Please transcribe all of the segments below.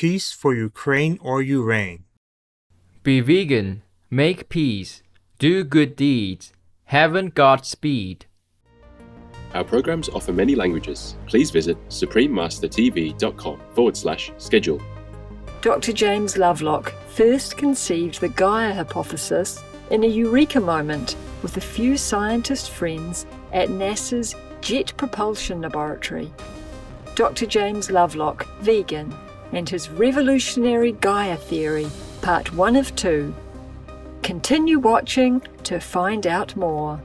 peace for Ukraine or Ukraine. Be vegan, make peace, do good deeds, heaven Godspeed. Our programs offer many languages. Please visit suprememastertv.com/schedule. Dr. James Lovelock first conceived the Gaia hypothesis in a eureka moment with a few scientist friends at NASA's Jet Propulsion Laboratory. Dr. James Lovelock, vegan, and his revolutionary Gaia theory, part 1 of 2. Continue watching to find out more.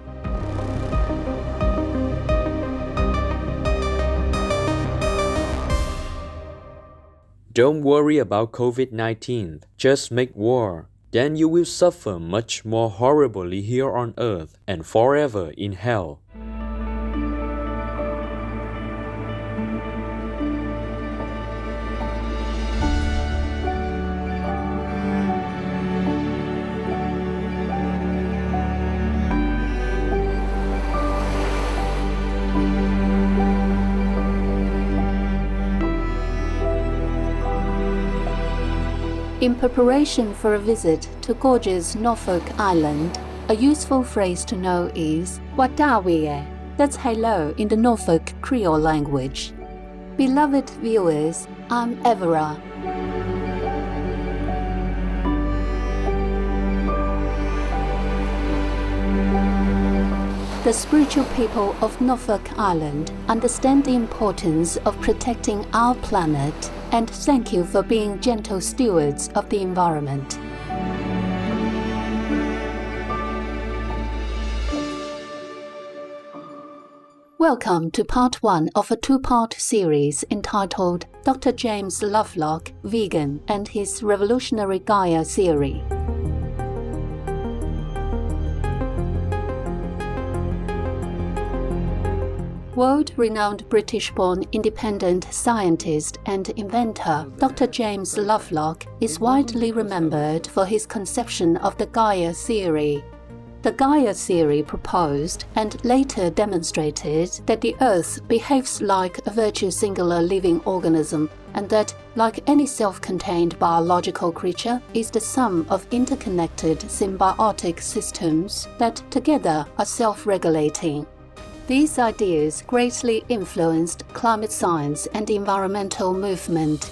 Don't worry about COVID-19, just make war. Then you will suffer much more horribly here on earth and forever in hell. In preparation for a visit to gorgeous Norfolk Island, a useful phrase to know is Watawie. That's hello in the Norfolk Creole language. Beloved viewers, I'm Evera. The spiritual people of Norfolk Island understand the importance of protecting our planet, and thank you for being gentle stewards of the environment. Welcome to part 1 of a 2-part series entitled Dr. James Lovelock, Vegan, and his Revolutionary Gaia Theory. World-renowned British-born independent scientist and inventor, Dr. James Lovelock is widely remembered for his conception of the Gaia theory. The Gaia theory proposed and later demonstrated that the Earth behaves like a virtual singular living organism, and that, like any self-contained biological creature, is the sum of interconnected symbiotic systems that together are self-regulating. These ideas greatly influenced climate science and the environmental movement.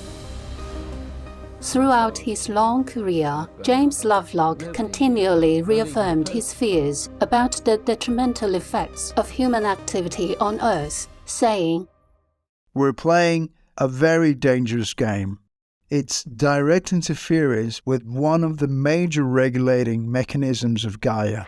Throughout his long career, James Lovelock continually reaffirmed his fears about the detrimental effects of human activity on Earth, saying, "We're playing a very dangerous game. It's direct interference with one of the major regulating mechanisms of Gaia."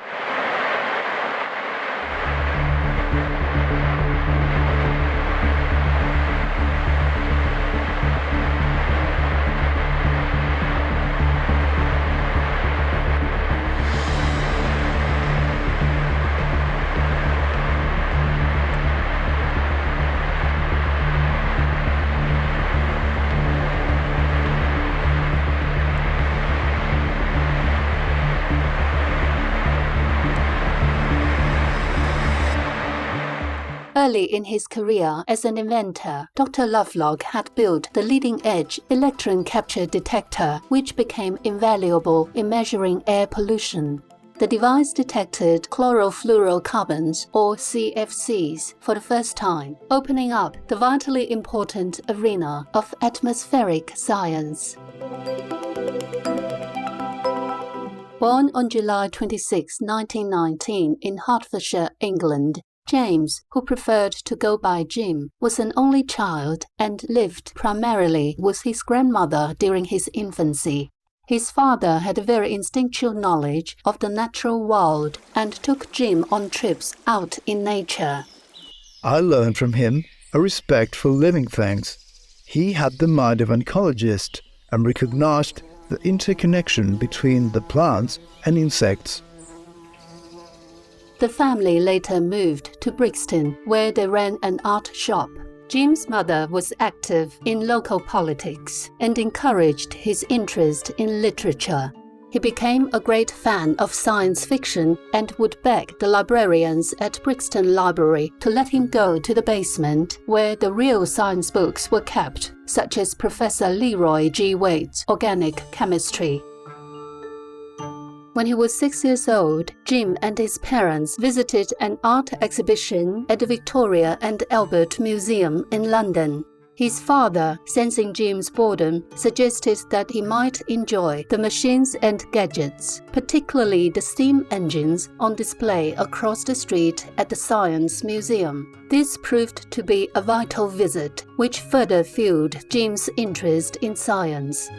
Early in his career as an inventor, Dr. Lovelock had built the leading-edge electron capture detector, which became invaluable in measuring air pollution. The device detected chlorofluorocarbons, or CFCs, for the first time, opening up the vitally important arena of atmospheric science. Born on July 26, 1919, in Hertfordshire, England, James, who preferred to go by Jim, was an only child and lived primarily with his grandmother during his infancy. His father had a very instinctual knowledge of the natural world and took Jim on trips out in nature. I learned from him a respect for living things. He had the mind of an ecologist and recognized the interconnection between the plants and insects. The family later moved to Brixton, where they ran an art shop. Jim's mother was active in local politics and encouraged his interest in literature. He became a great fan of science fiction and would beg the librarians at Brixton Library to let him go to the basement where the real science books were kept, such as Professor Leroy G. Wade's Organic Chemistry. When he was 6 years old, Jim and his parents visited an art exhibition at the Victoria and Albert Museum in London. His father, sensing Jim's boredom, suggested that he might enjoy the machines and gadgets, particularly the steam engines on display across the street at the Science Museum. This proved to be a vital visit, which further fueled Jim's interest in science.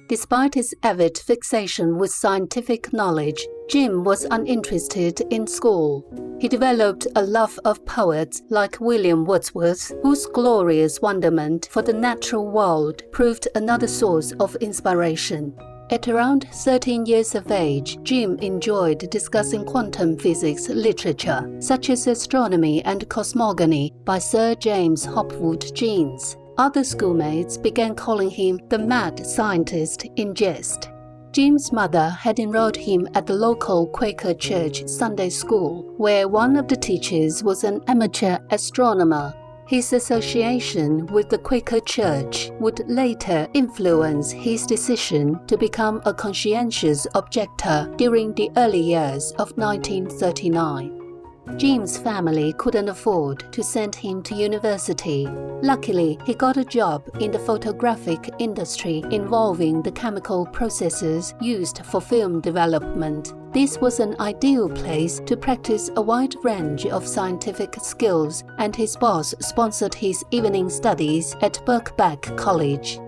Despite his avid fixation with scientific knowledge, Jim was uninterested in school. He developed a love of poets like William Wordsworth, whose glorious wonderment for the natural world proved another source of inspiration. At around 13 years of age, Jim enjoyed discussing quantum physics literature, such as Astronomy and Cosmogony by Sir James Hopwood Jeans. Other schoolmates began calling him the mad scientist in jest. Jim's mother had enrolled him at the local Quaker Church Sunday School, where one of the teachers was an amateur astronomer. His association with the Quaker Church would later influence his decision to become a conscientious objector during the early years of 1939. Jim's family couldn't afford to send him to university. Luckily, he got a job in the photographic industry involving the chemical processes used for film development. This was an ideal place to practice a wide range of scientific skills, and his boss sponsored his evening studies at Birkbeck College.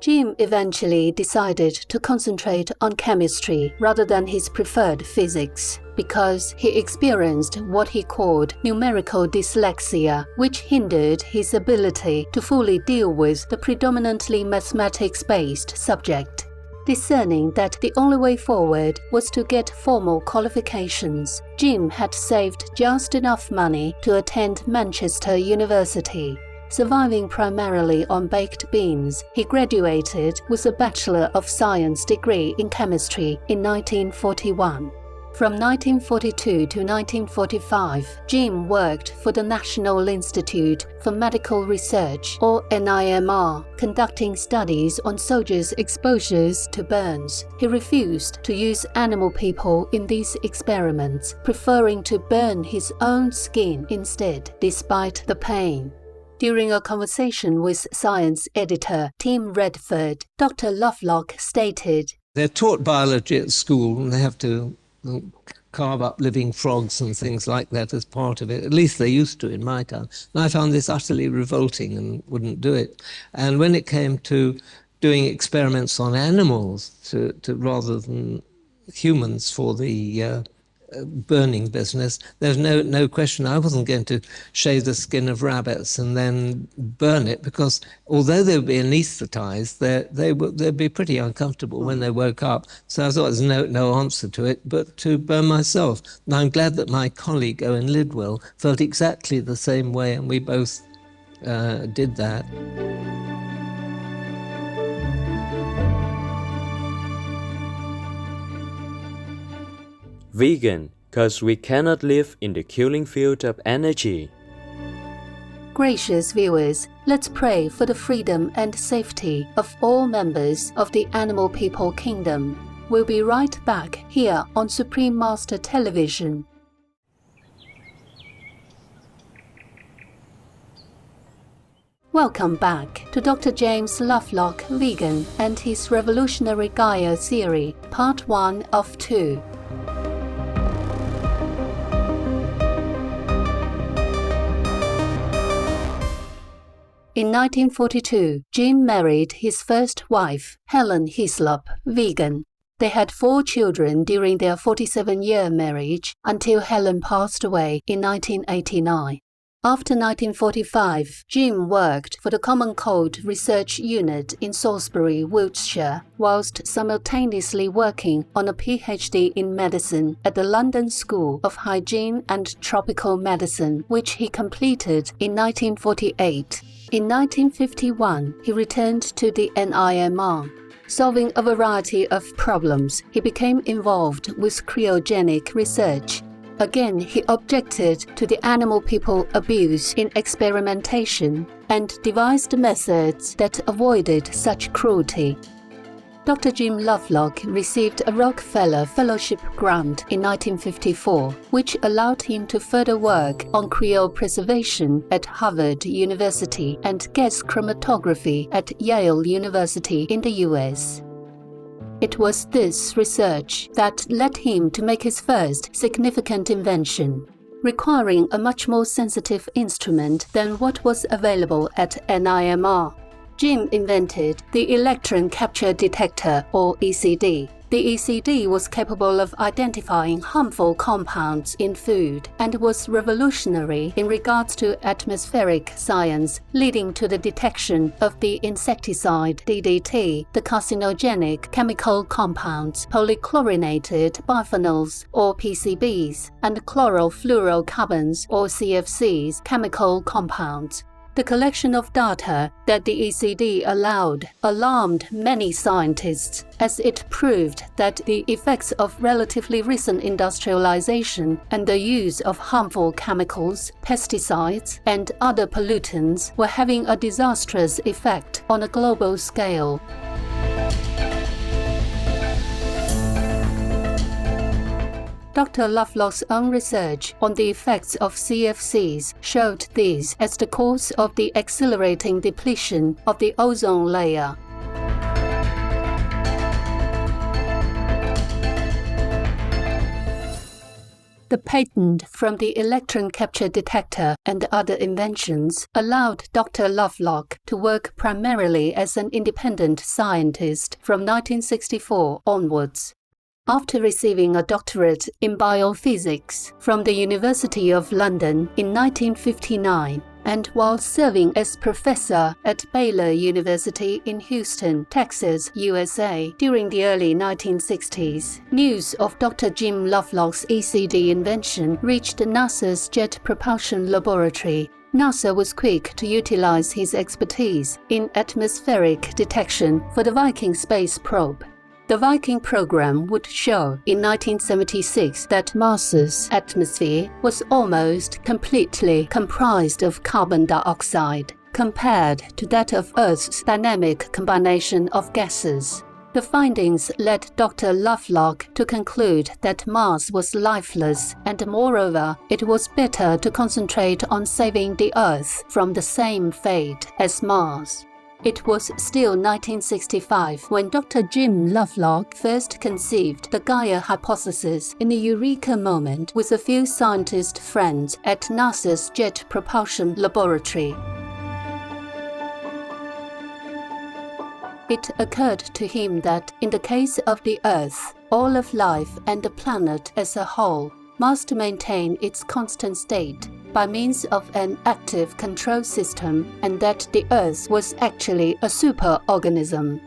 Jim eventually decided to concentrate on chemistry rather than his preferred physics, because he experienced what he called numerical dyslexia, which hindered his ability to fully deal with the predominantly mathematics-based subject. Discerning that the only way forward was to get formal qualifications, Jim had saved just enough money to attend Manchester University. Surviving primarily on baked beans, he graduated with a Bachelor of Science degree in chemistry in 1941. From 1942 to 1945, Jim worked for the National Institute for Medical Research, or NIMR, conducting studies on soldiers' exposures to burns. He refused to use animal people in these experiments, preferring to burn his own skin instead, despite the pain. During a conversation with science editor Tim Redford, Dr. Lovelock stated, "They're taught biology at school and they have to carve up living frogs and things like that as part of it. At least they used to in my time. And I found this utterly revolting and wouldn't do it. And when it came to doing experiments on animals to rather than humans for the burning business, there's no question I wasn't going to shave the skin of rabbits and then burn it, because although they would be anaesthetized, they'd be pretty uncomfortable when they woke up. So I thought there's no answer to it but to burn myself. And I'm glad that my colleague Owen Lidwell felt exactly the same way, and we both did that. Vegan, cause we cannot live in the killing field of energy. Gracious viewers, let's pray for the freedom and safety of all members of the animal people kingdom. We'll be right back here on Supreme Master Television. Welcome back to Dr. James Lovelock Vegan and his revolutionary Gaia theory, part 1 of 2. In 1942, Jim married his first wife, Helen Hislop, vegan. They had 4 children during their 47-year marriage until Helen passed away in 1989. After 1945, Jim worked for the Common Cold Research Unit in Salisbury, Wiltshire, whilst simultaneously working on a PhD in medicine at the London School of Hygiene and Tropical Medicine, which he completed in 1948. In 1951, he returned to the NIMR. Solving a variety of problems, he became involved with cryogenic research. Again, he objected to the animal-people abuse in experimentation and devised methods that avoided such cruelty. Dr. Jim Lovelock received a Rockefeller Fellowship grant in 1954, which allowed him to further work on cryopreservation at Harvard University and gas chromatography at Yale University in the US. It was this research that led him to make his first significant invention, requiring a much more sensitive instrument than what was available at NIMR. Jim invented the electron capture detector, or ECD. The ECD was capable of identifying harmful compounds in food and was revolutionary in regards to atmospheric science, leading to the detection of the insecticide DDT, the carcinogenic chemical compounds, polychlorinated biphenyls, or PCBs, and chlorofluorocarbons, or CFCs, chemical compounds. The collection of data that the ECD allowed alarmed many scientists, as it proved that the effects of relatively recent industrialization and the use of harmful chemicals, pesticides, and other pollutants were having a disastrous effect on a global scale. Dr. Lovelock's own research on the effects of CFCs showed these as the cause of the accelerating depletion of the ozone layer. The patent from the electron capture detector and other inventions allowed Dr. Lovelock to work primarily as an independent scientist from 1964 onwards. After receiving a doctorate in biophysics from the University of London in 1959, and while serving as professor at Baylor University in Houston, Texas, USA during the early 1960s, news of Dr. Jim Lovelock's ECD invention reached NASA's Jet Propulsion Laboratory. NASA was quick to utilize his expertise in atmospheric detection for the Viking space probe. The Viking program would show in 1976 that Mars's atmosphere was almost completely comprised of carbon dioxide, compared to that of Earth's dynamic combination of gases. The findings led Dr. Lovelock to conclude that Mars was lifeless, and moreover, it was better to concentrate on saving the Earth from the same fate as Mars. It was still 1965 when Dr. Jim Lovelock first conceived the Gaia hypothesis in a eureka moment with a few scientist friends at NASA's Jet Propulsion Laboratory. It occurred to him that, in the case of the Earth, all of life and the planet as a whole must maintain its constant state by means of an active control system, and that the Earth was actually a superorganism.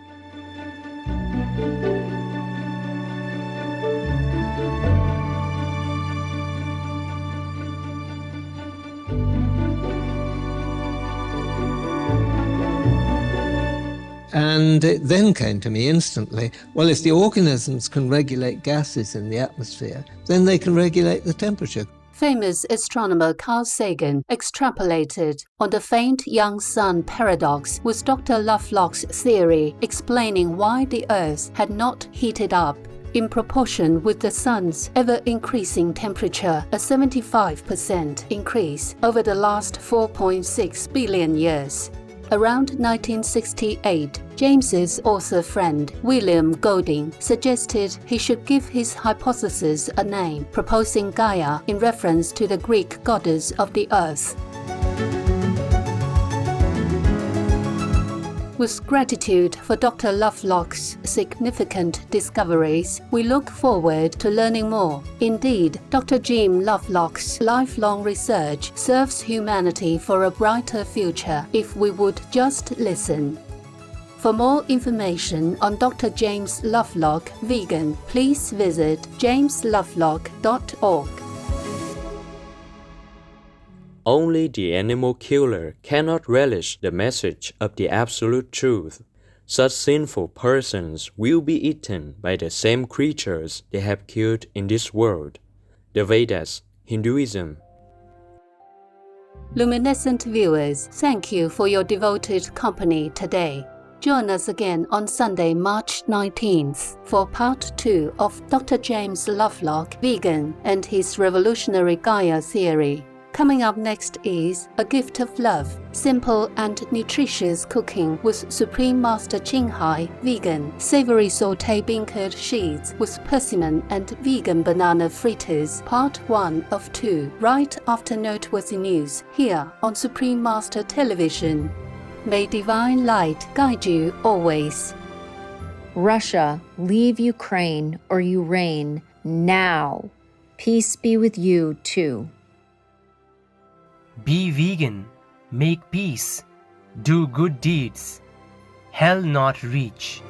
And it then came to me instantly, well, if the organisms can regulate gases in the atmosphere, then they can regulate the temperature. Famous astronomer Carl Sagan extrapolated on the faint young sun paradox with Dr. Lovelock's theory explaining why the Earth had not heated up in proportion with the sun's ever-increasing temperature, a 75% increase over the last 4.6 billion years. Around 1968, James's author friend William Golding suggested he should give his hypothesis a name, proposing Gaia in reference to the Greek goddess of the earth. With gratitude for Dr. Lovelock's significant discoveries, we look forward to learning more. Indeed, Dr. Jim Lovelock's lifelong research serves humanity for a brighter future if we would just listen. For more information on Dr. James Lovelock, vegan, please visit jameslovelock.org. Only the animal killer cannot relish the message of the absolute truth. Such sinful persons will be eaten by the same creatures they have killed in this world. The Vedas, Hinduism. Luminescent viewers, thank you for your devoted company today. Join us again on Sunday, March 19th for part 2 of Dr. James Lovelock, vegan, and his revolutionary Gaia theory. Coming up next is A Gift of Love, simple and nutritious cooking with Supreme Master Qinghai, vegan, savory sauté bean curd sheets with persimmon and vegan banana fritters, part 1 of 2, right after noteworthy news, here on Supreme Master Television. May divine light guide you always. Russia, leave Ukraine or you reign now. Peace be with you too. Be vegan, make peace, do good deeds, hell not reach.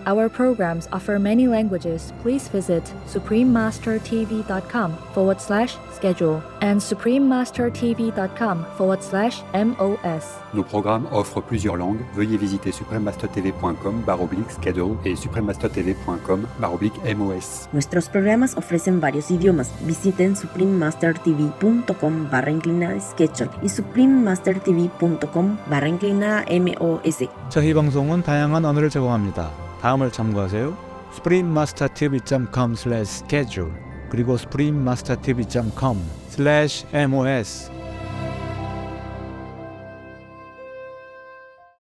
Our programs offer many languages. Please visit suprememastertv.com/schedule and suprememastertv.com/MOS. Nos programmes offrent plusieurs langues. Veuillez visiter suprememastertv.com/schedule et suprememastertv.com/MOS. Nuestros programas ofrecen varios idiomas. Visiten suprememastertv.com/schedule y suprememastertv.com/MOS. 저희 방송은 다양한 언어를 제공합니다. 다음을 참고하세요. suprememastertv.com/schedule 그리고 suprememastertv.com/MOS